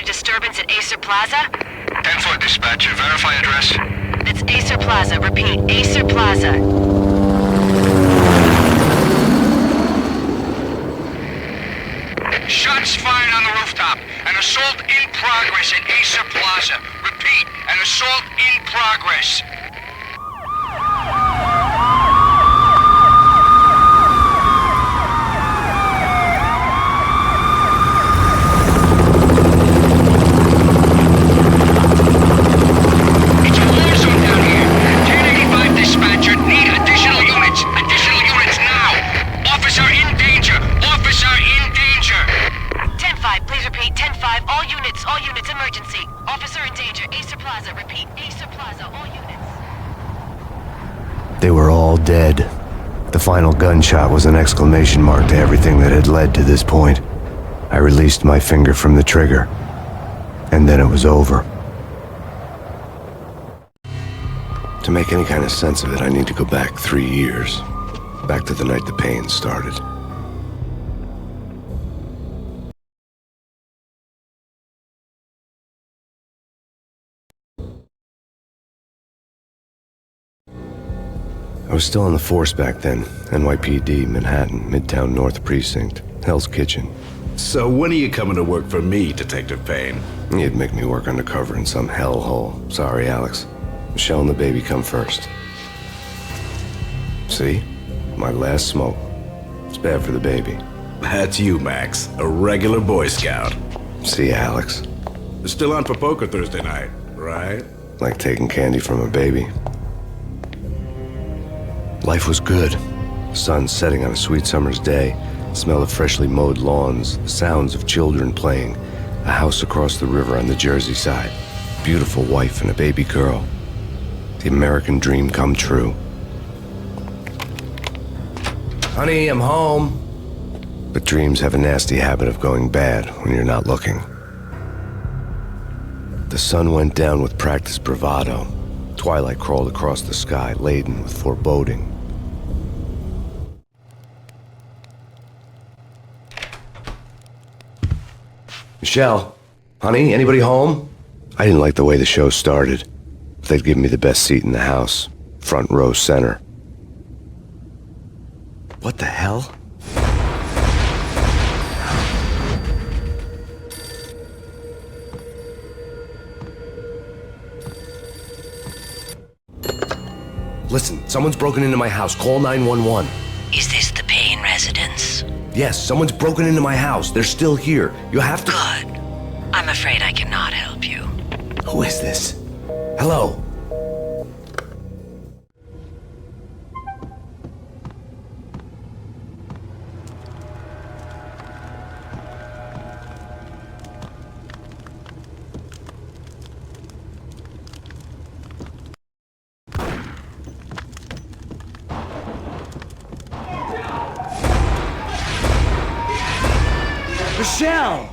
a disturbance at Acer Plaza? 10-4 dispatcher, verify address. It's Acer Plaza. Repeat, Acer Plaza. Shots fired on the rooftop. An assault in progress at Acer Plaza. Repeat, an assault in progress. It's a war zone down here. 1085 dispatcher, need additional units. Additional units now. Officer in danger. Officer in danger. 10-5, please repeat. 10-5, all units, emergency. Officer in danger, Acer Plaza. Repeat, Acer Plaza, all units. They were all dead. The final gunshot was an exclamation mark to everything that had led to this point. I released my finger from the trigger, and then it was over. To make any kind of sense of it, I need to go back 3 years. Back to the night the Payne started. I was still on the force back then. NYPD, Manhattan, Midtown North Precinct, Hell's Kitchen. So when are you coming to work for me, Detective Payne? You'd make me work undercover in some hellhole. Sorry, Alex. Michelle and the baby come first. See? My last smoke. It's bad for the baby. That's you, Max. A regular Boy Scout. See, Alex. Still on for poker Thursday night, right? Like taking candy from a baby. Life was good. The sun setting on a sweet summer's day, the smell of freshly mowed lawns, the sounds of children playing, a house across the river on the Jersey side, beautiful wife and a baby girl. The American dream come true. Honey, I'm home. But dreams have a nasty habit of going bad when you're not looking. The sun went down with practiced bravado. Twilight crawled across the sky, laden with foreboding. Michelle, honey, anybody home? I didn't like the way the show started. They'd give me the best seat in the house, front row center. What the hell? Listen, someone's broken into my house. Call 911. Is this the Payne residence? Yes, someone's broken into my house. They're still here. You have to... Good. I'm afraid I cannot help you. Who is this? Hello? Michelle!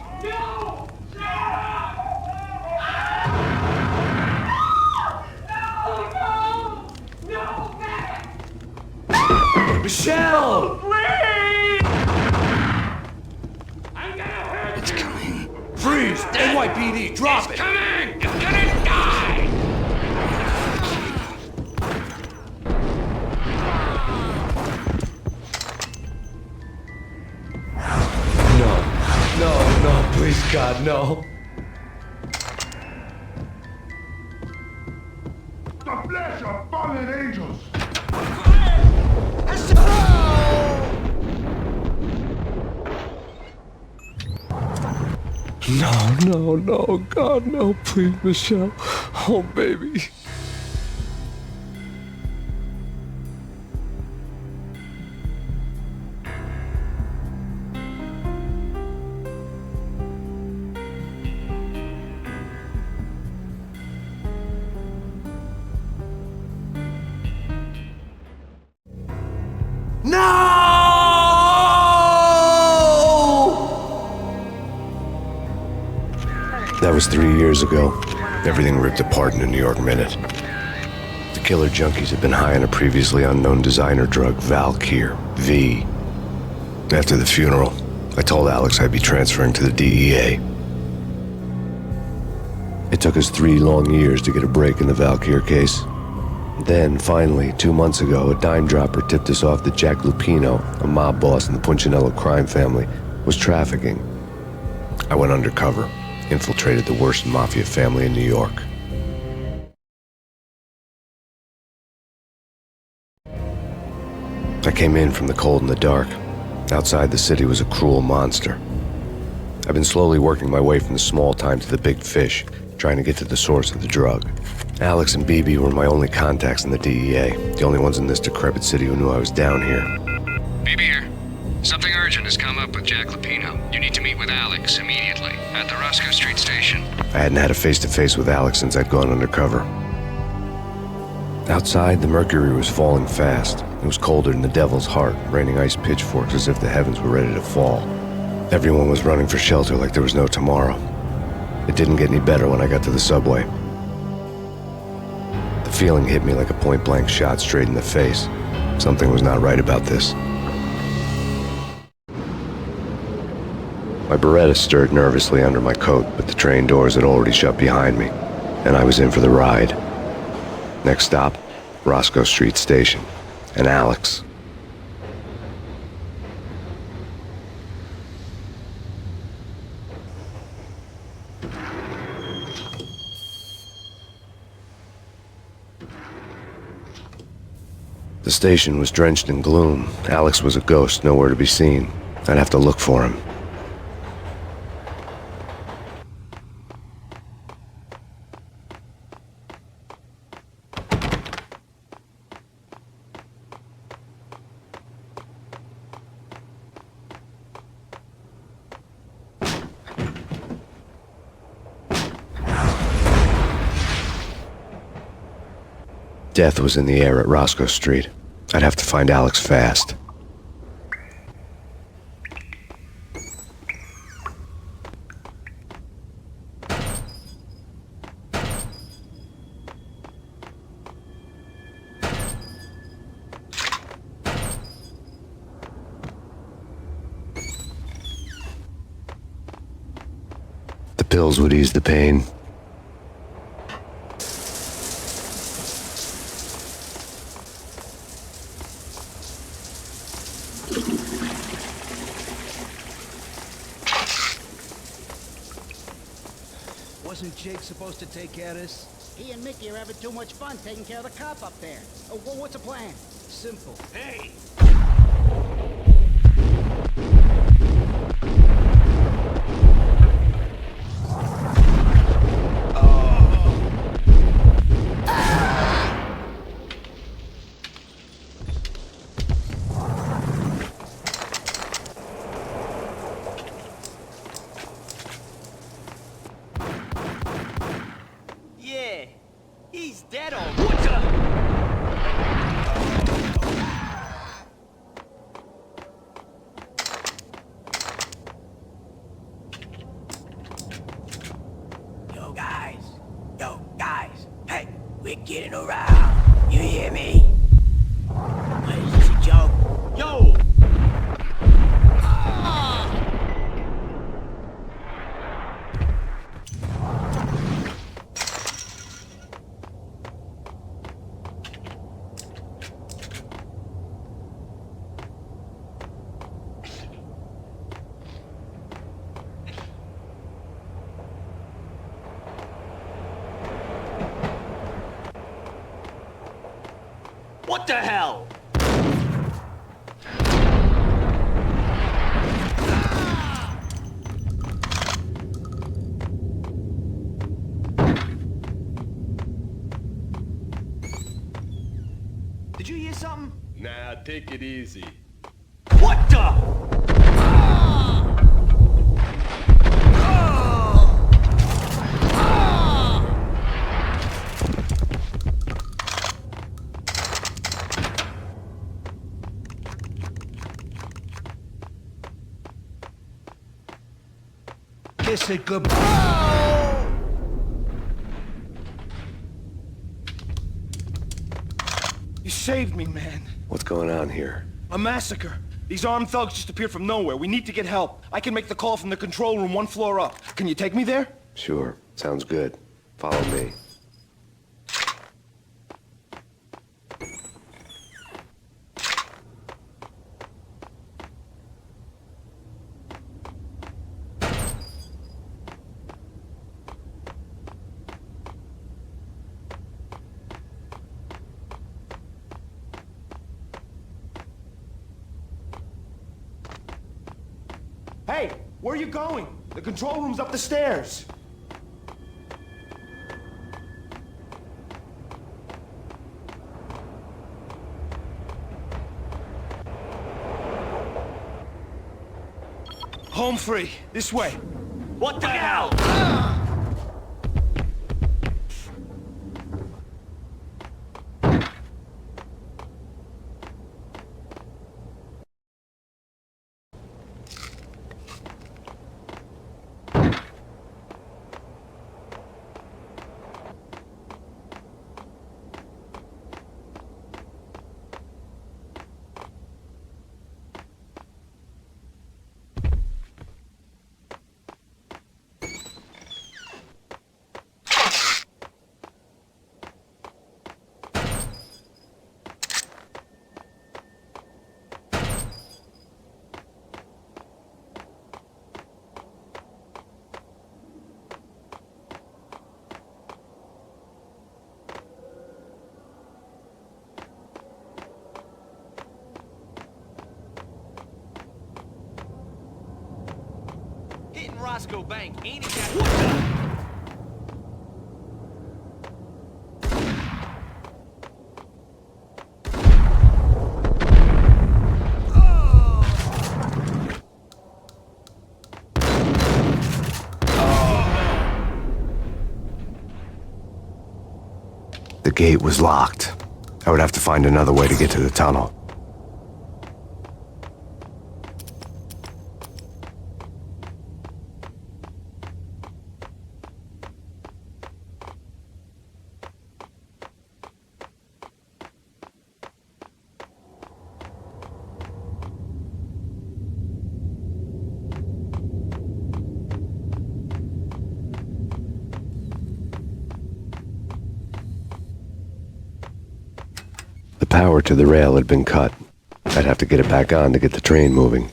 Michelle! Please! I'm gonna hurt you! It's coming. Freeze! NYPD, drop it! Coming! You're gonna die! No, please, God, no. The flesh of fallen angels! No, God, no, please, Michelle. Oh, baby. That was 3 years ago. Everything ripped apart in a New York minute. The killer junkies had been high on a previously unknown designer drug, Valkyr, V. After the funeral, I told Alex I'd be transferring to the DEA. It took us 3 long years to get a break in the Valkyr case. Then, finally, 2 months ago, a dime dropper tipped us off that Jack Lupino, a mob boss in the Punchinello crime family, was trafficking. I went undercover, infiltrated the worst mafia family in New York. I came in from the cold and the dark. Outside the city was a cruel monster. I've been slowly working my way from the small time to the big fish, trying to get to the source of the drug. Alex and BB were my only contacts in the DEA, the only ones in this decrepit city who knew I was down here. BB here. Something urgent has come up with Jack Lupino. You need to meet with Alex immediately at the Roscoe Street station. I hadn't had a face-to-face with Alex since I'd gone undercover. Outside, the mercury was falling fast. It was colder than the devil's heart, raining ice pitchforks as if the heavens were ready to fall. Everyone was running for shelter like there was no tomorrow. It didn't get any better when I got to the subway. The feeling hit me like a point-blank shot straight in the face. Something was not right about this. My Beretta stirred nervously under my coat, but the train doors had already shut behind me, and I was in for the ride. Next stop, Roscoe Street Station, and Alex. The station was drenched in gloom. Alex was a ghost, nowhere to be seen. I'd have to look for him. Death was in the air at Roscoe Street. I'd have to find Alex fast. The pills would ease the pain. Wasn't Jake supposed to take care of this? He and Mickey are having too much fun taking care of the cop up there. What's the plan? Simple. Hey! Yeah, he's dead on. What the? Yo guys, hey, we're getting around. You hear me? What is this, a joke? Yo! What the hell? Did you hear something? Nah, take it easy. What the? Kiss it goodbye. You saved me, man. What's going on here? A massacre. These armed thugs just appeared from nowhere. We need to get help. I can make the call from the control room 1 floor up. Can you take me there? Sure, sounds good. Follow me. Hey, where are you going? The control room's up the stairs. Home free. This way. What the hell? Hitting Roscoe Bank ain't exactly... What the... The gate was locked. I would have to find another way to get to the tunnel. The power to the rail had been cut. I'd have to get it back on to get the train moving.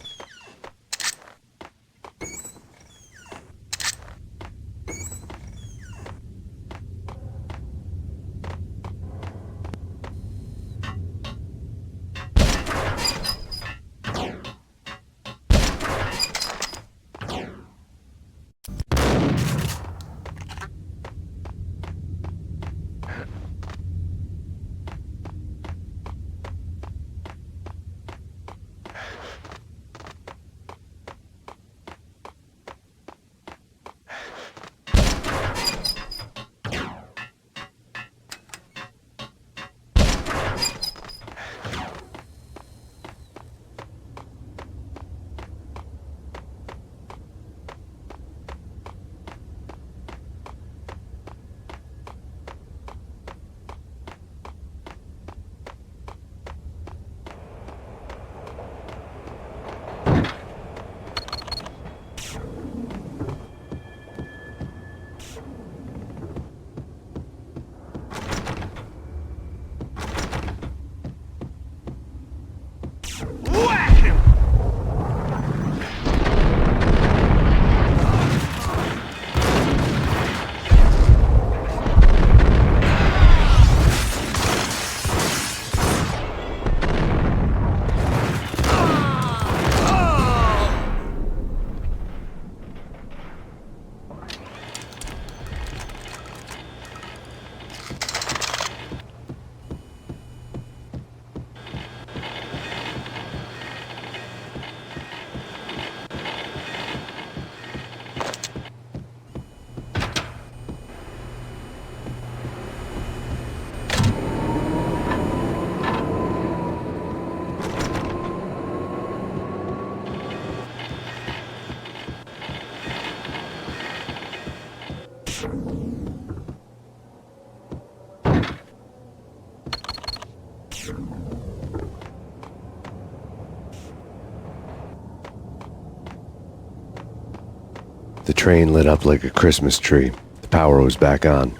The train lit up like a Christmas tree. The Power was back on.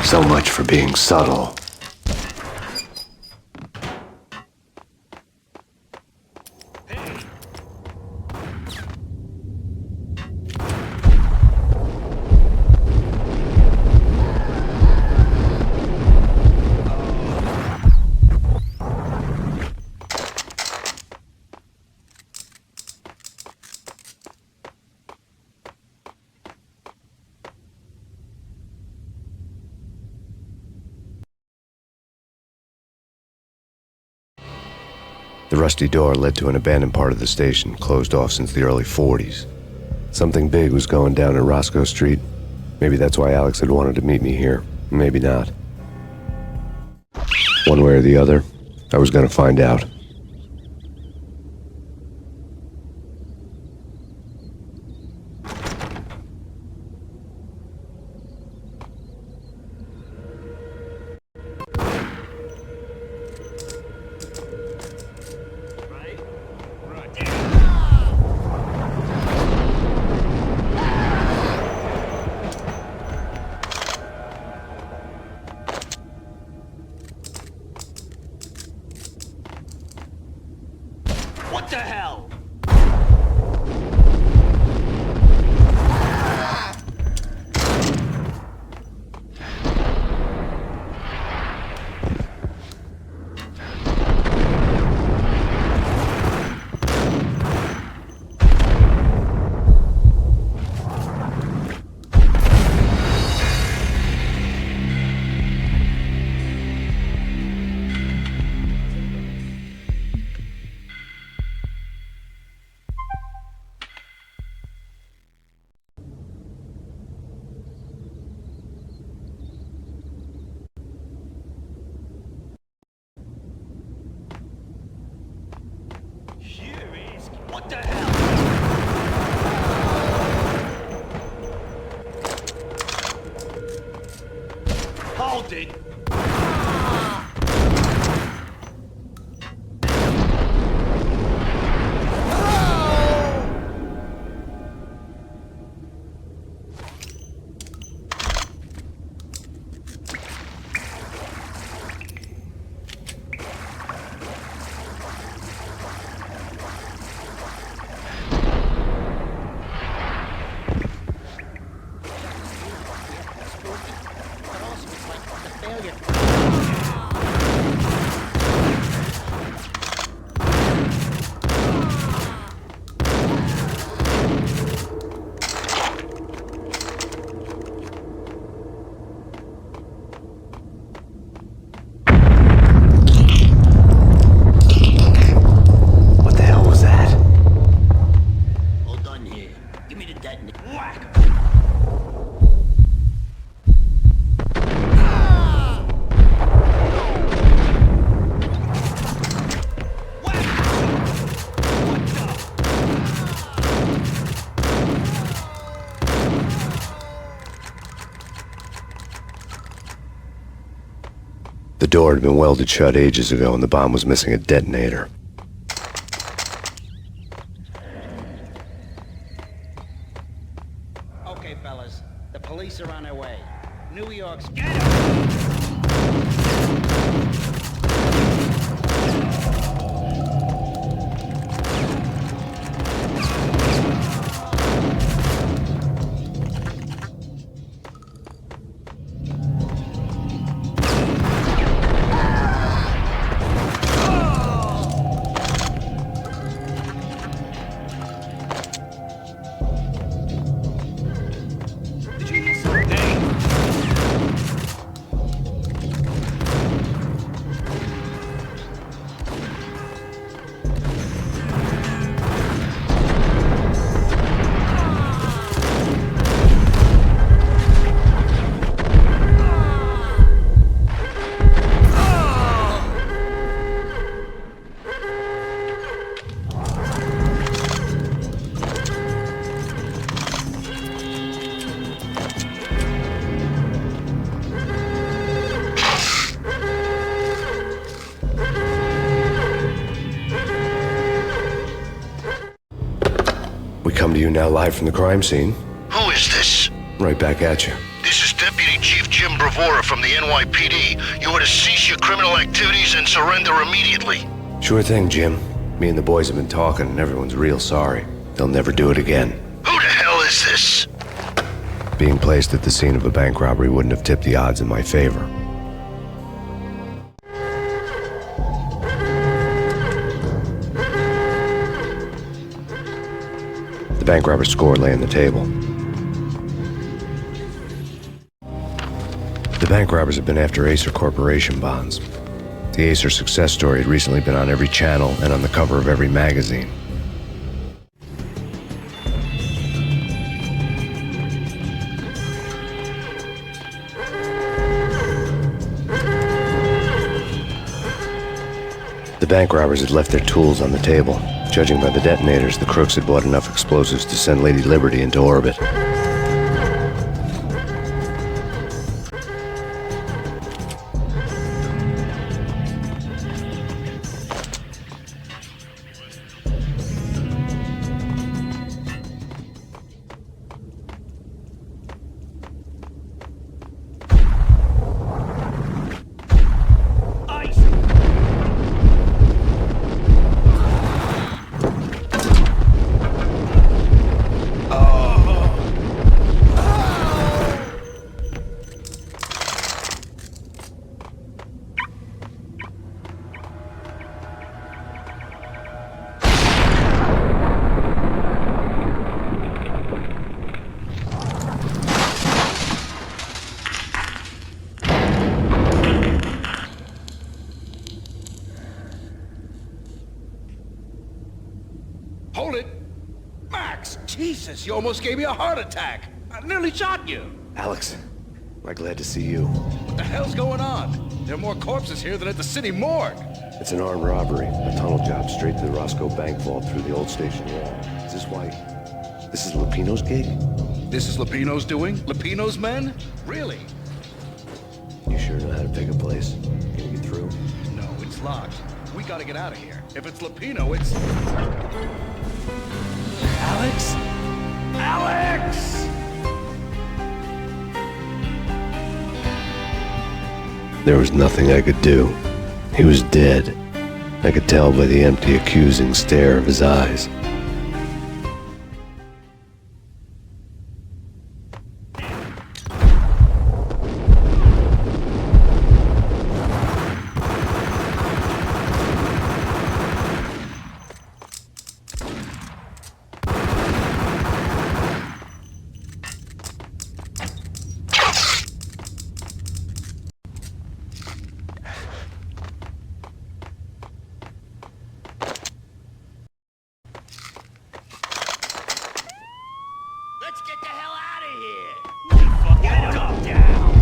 So much for being subtle. The rusty door led to an abandoned part of the station, closed off since the early 40s. Something big was going down at Roscoe Street. Maybe that's why Alex had wanted to meet me here. Maybe not. One way or the other, I was gonna find out. What the hell? What the hell? Hold it! The door had been welded shut ages ago and the bomb was missing a detonator. Okay, fellas. The police are on their way. New York's... We come to you now live from the crime scene. Who is this? Right back at you. This is Deputy Chief Jim Bravura from the NYPD. You are to cease your criminal activities and surrender immediately. Sure thing, Jim. Me and the boys have been talking, and everyone's real sorry. They'll never do it again. Who the hell is this? Being placed at the scene of a bank robbery wouldn't have tipped the odds in my favor. The bank robber's score lay on the table. The bank robbers have been after Acer Corporation bonds. The Acer success story had recently been on every channel and on the cover of every magazine. The bank robbers had left their tools on the table. Judging by the detonators, the crooks had bought enough explosives to send Lady Liberty into orbit. Hold it! Max! Jesus, you almost gave me a heart attack! I nearly shot you! Alex, I'm glad to see you. What the hell's going on? There are more corpses here than at the city morgue! It's an armed robbery. A tunnel job straight to the Roscoe Bank vault through the old station wall. Is this why... This is Lupino's gig? This is Lupino's doing? Lupino's men? Really? You sure know how to pick a place? Can you get through? No, it's locked. We gotta get out of here. If it's Lupino, it's... Alex? Alex! There was nothing I could do. He was dead. I could tell by the empty, accusing stare of his eyes. Let's get the hell out of here! Get them down!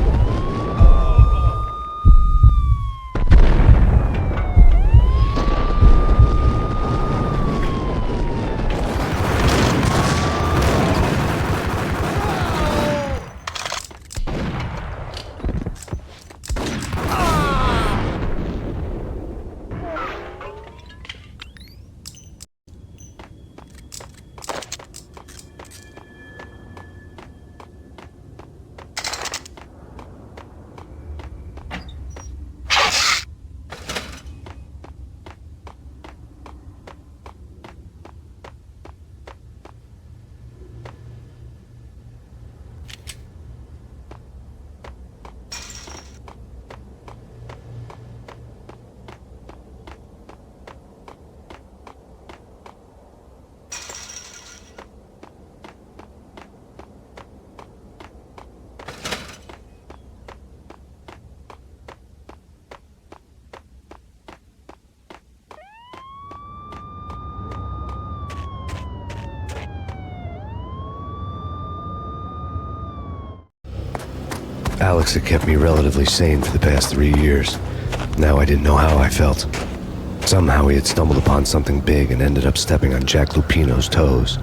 Alex had kept me relatively sane for the past 3 years. Now I didn't know how I felt. Somehow he had stumbled upon something big and ended up stepping on Jack Lupino's toes.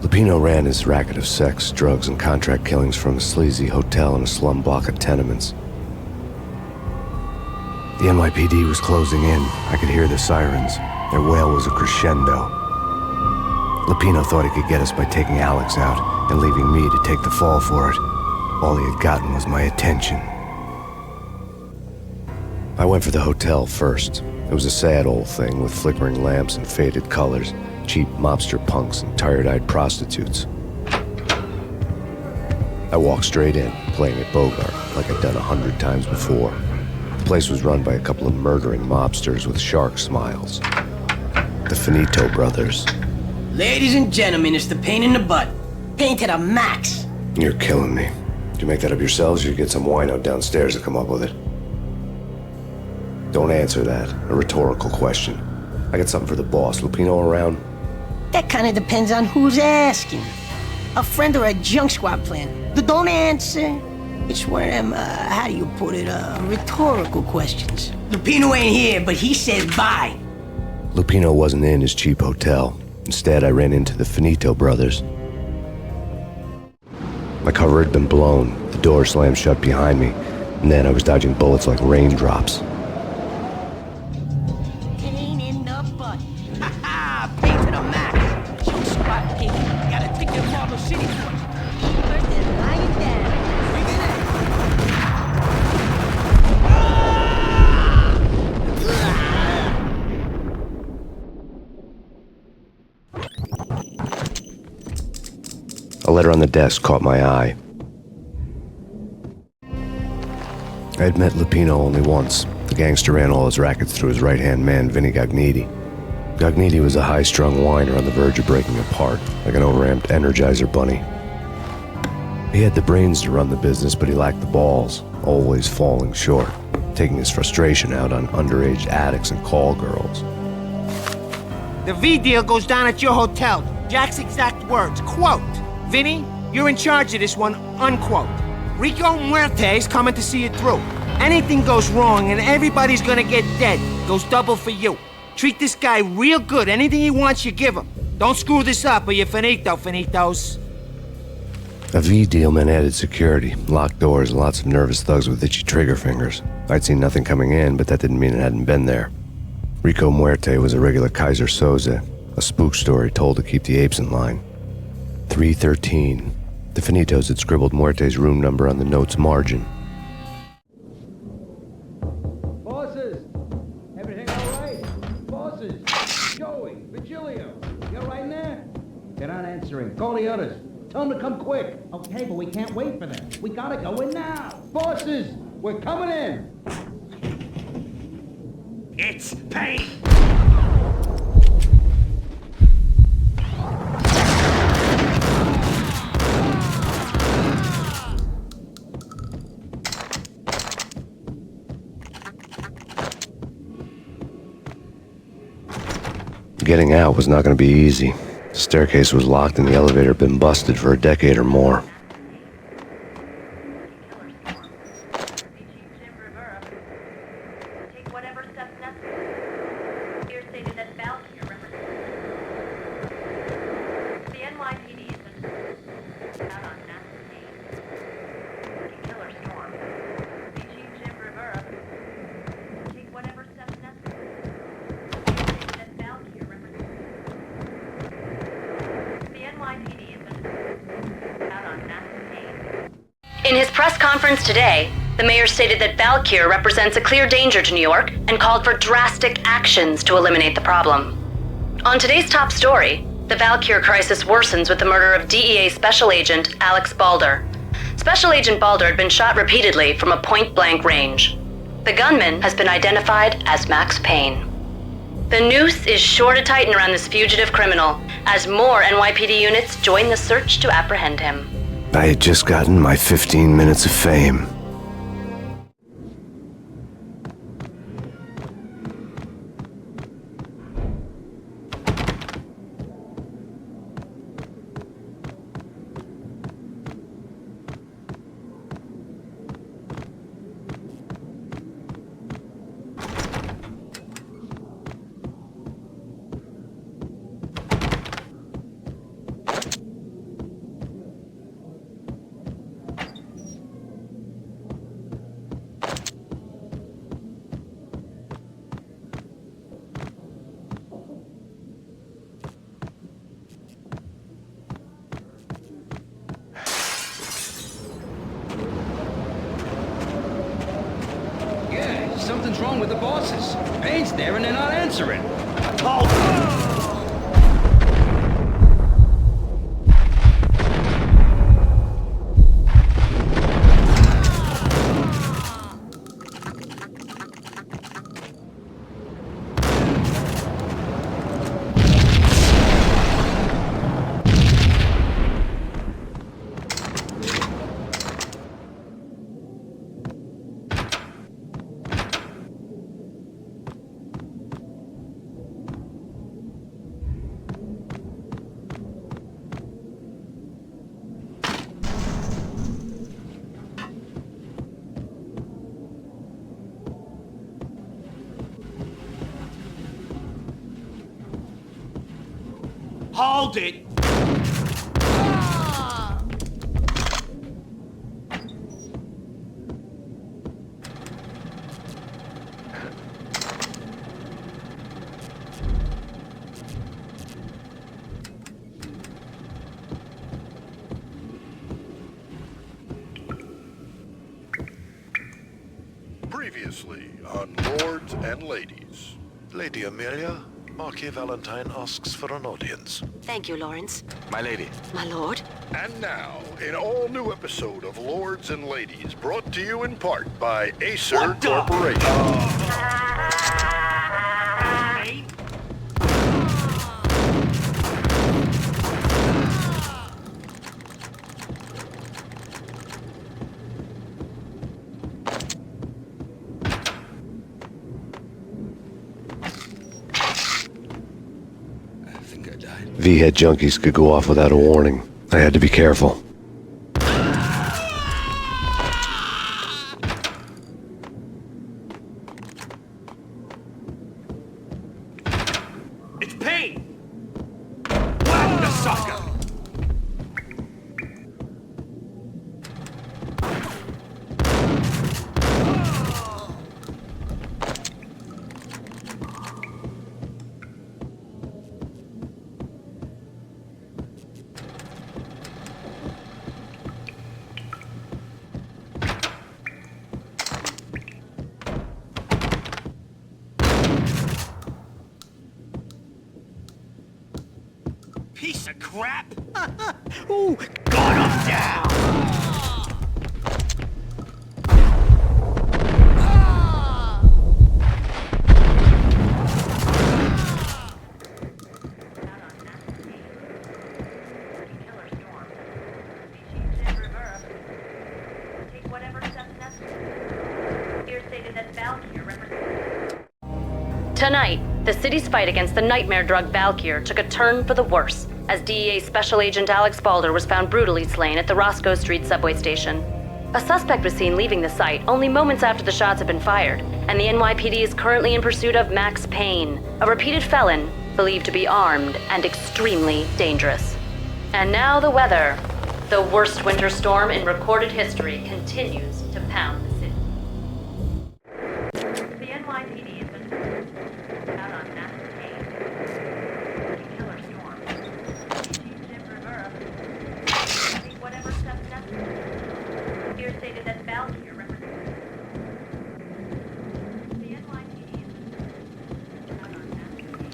Lupino ran his racket of sex, drugs, and contract killings from a sleazy hotel in a slum block of tenements. The NYPD was closing in. I could hear the sirens. Their wail was a crescendo. Lupino thought he could get us by taking Alex out and leaving me to take the fall for it. All he had gotten was my attention. I went for the hotel first. It was a sad old thing with flickering lamps and faded colors, cheap mobster punks and tired-eyed prostitutes. I walked straight in, playing at Bogart like I'd done 100 times before. The place was run by a couple of murdering mobsters with shark smiles. The Finito brothers. Ladies and gentlemen, it's the Payne in the butt. Payne to the max. You're killing me. Did you make that up yourselves, or you get some wino downstairs to come up with it? Don't answer that. A rhetorical question. I got something for the boss. Lupino around? That kind of depends on who's asking. A friend or a junk squad plan. Don't answer. It's one of them, how do you put it, rhetorical questions. Lupino ain't here, but he said bye. Lupino wasn't in his cheap hotel. Instead, I ran into the Finito brothers. My cover had been blown. The door slammed shut behind me, and then I was dodging bullets like raindrops. Payne in the butt. Ha ha! Payne to the max. Junk squad kid. You gotta take your Marble City first. First then lie it down. A letter on the desk caught my eye. I had met Lupino only once. The gangster ran all his rackets through his right-hand man, Vinny Gagniti. Gagniti was a high-strung whiner on the verge of breaking apart, like an overamped Energizer bunny. He had the brains to run the business, but he lacked the balls, always falling short, taking his frustration out on underage addicts and call girls. The V deal goes down at your hotel. Jack's exact words, quote, "Vinny, you're in charge of this one," unquote. Rico Muerte's coming to see it through. Anything goes wrong and everybody's gonna get dead. Goes double for you. Treat this guy real good. Anything he wants, you give him. Don't screw this up or you're finito, finitos. A V deal meant added security, locked doors, and lots of nervous thugs with itchy trigger fingers. I'd seen nothing coming in, but that didn't mean it hadn't been there. Rico Muerte was a regular Kaiser Soze, a spook story told to keep the apes in line. 313. The Finitos had scribbled Muerte's room number on the note's margin. Bosses! Everything all right? Bosses! Joey, Virgilio, you're right in there? They're not answering. Call the others. Tell them to come quick. Okay, but we can't wait for them. We gotta go in now. Bosses! We're coming in! It's Payne! Getting out was not going to be easy. The staircase was locked and the elevator had been busted for a decade or more. In his press conference today, the mayor stated that Valkyr represents a clear danger to New York and called for drastic actions to eliminate the problem. On today's top story, the Valkyr crisis worsens with the murder of DEA Special Agent Alex Balder. Special Agent Balder had been shot repeatedly from a point-blank range. The gunman has been identified as Max Payne. The noose is sure to tighten around this fugitive criminal as more NYPD units join the search to apprehend him. I had just gotten my 15 minutes of fame. Something's wrong with the bosses. Payne's there and they're not answering. Hold it! Previously on Lords and Ladies. Lady Amelia, Marquis Valentine asks for an audience. Thank you, Lawrence. My lady. My lord. And now, an all-new episode of Lords and Ladies, brought to you in part by Acer Corporation. V-head junkies could go off without a warning. I had to be careful. It's Payne! Whack the sucker! Piece of crap! Ooh, got him down! Tonight, the city's fight against the nightmare drug Valkyr took a turn for the worse as DEA Special Agent Alex Balder was found brutally slain at the Roscoe Street subway station. A suspect was seen leaving the site only moments after the shots had been fired, and the NYPD is currently in pursuit of Max Payne, a repeated felon believed to be armed and extremely dangerous. And now the weather. The worst winter storm in recorded history continues to pound the city. The NYPD has been out on Max Payne. Killer storm. Chief Jim Rivera. Take whatever steps necessary. Here stated that Valkyr represents. The NYPD has been out on Max Payne.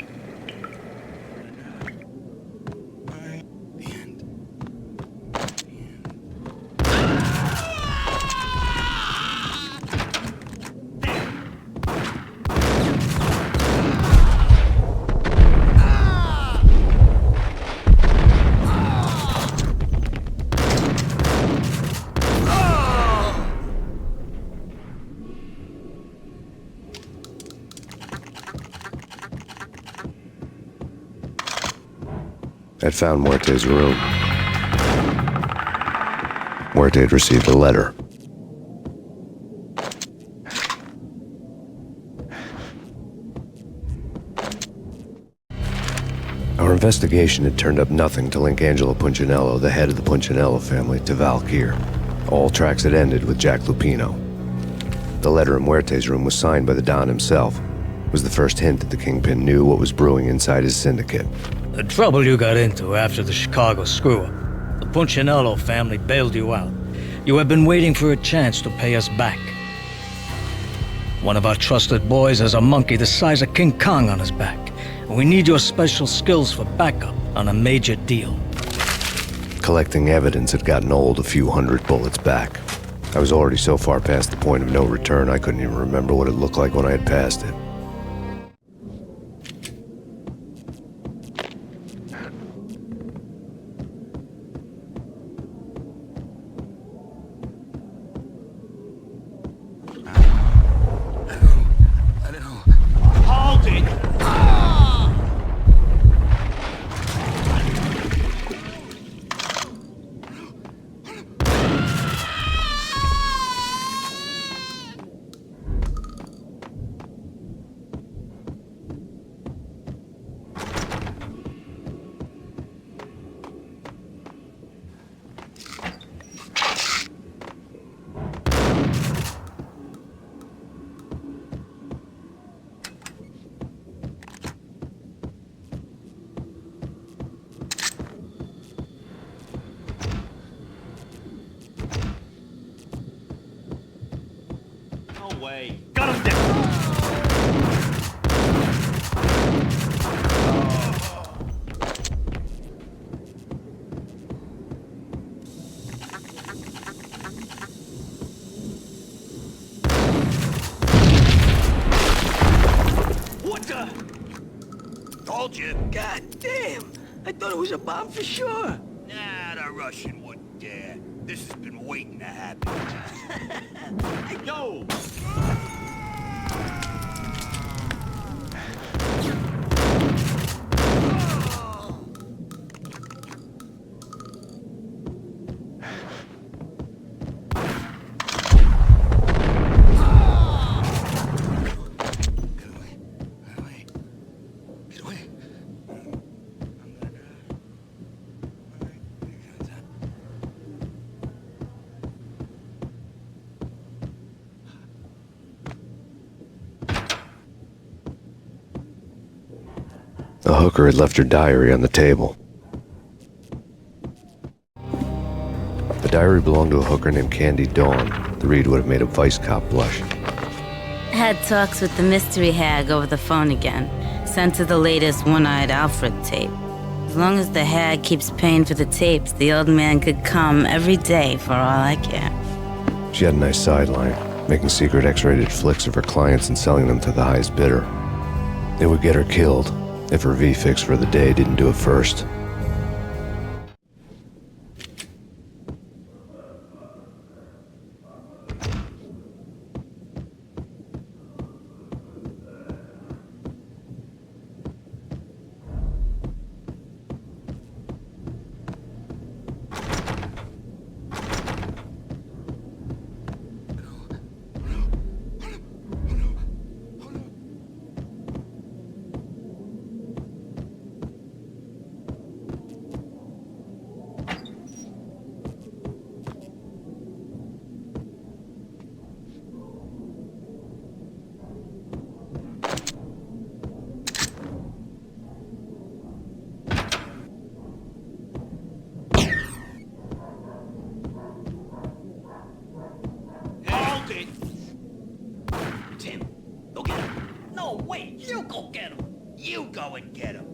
I'd found Muerte's room. Muerte had received a letter. Our investigation had turned up nothing to link Angelo Punchinello, the head of the Punchinello family, to Valkyr. All tracks had ended with Jack Lupino. The letter in Muerte's room was signed by the Don himself. It was the first hint that the Kingpin knew what was brewing inside his syndicate. The trouble you got into after the Chicago screw-up. The Punchinello family bailed you out. You have been waiting for a chance to pay us back. One of our trusted boys has a monkey the size of King Kong on his back. And we need your special skills for backup on a major deal. Collecting evidence had gotten old a few hundred bullets back. I was already so far past the point of no return I couldn't even remember what it looked like when I had passed it. Hold it! Way. Got him down. What the? Told you. God damn! I thought it was a bomb for sure. Nah, the Russian wouldn't dare. This has been waiting to happen. Yo! The hooker had left her diary on the table. The diary belonged to a hooker named Candy Dawn. The read would have made a vice cop blush. Had talks with the mystery hag over the phone again. Sent her the latest One-Eyed Alfred tape. As long as the hag keeps paying for the tapes, the old man could come every day for all I care. She had a nice sideline, making secret X-rated flicks of her clients and selling them to the highest bidder. It would get her killed if her V-fix for the day didn't do it first. Tim, go get him. No, wait, you go get him. You go and get him.